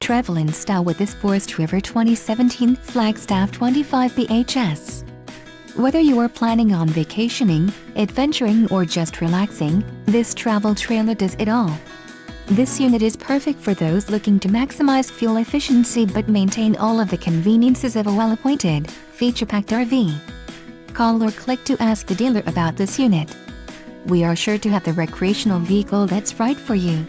Travel in style with this Forest River 2017 Flagstaff 25Bhs. Whether you are planning on vacationing, adventuring or just relaxing, this travel trailer does it all. This unit is perfect for those looking to maximize fuel efficiency but maintain all of the conveniences of a well-appointed, feature-packed RV. Call or click to ask the dealer about this unit. We are sure to have the recreational vehicle that's right for you.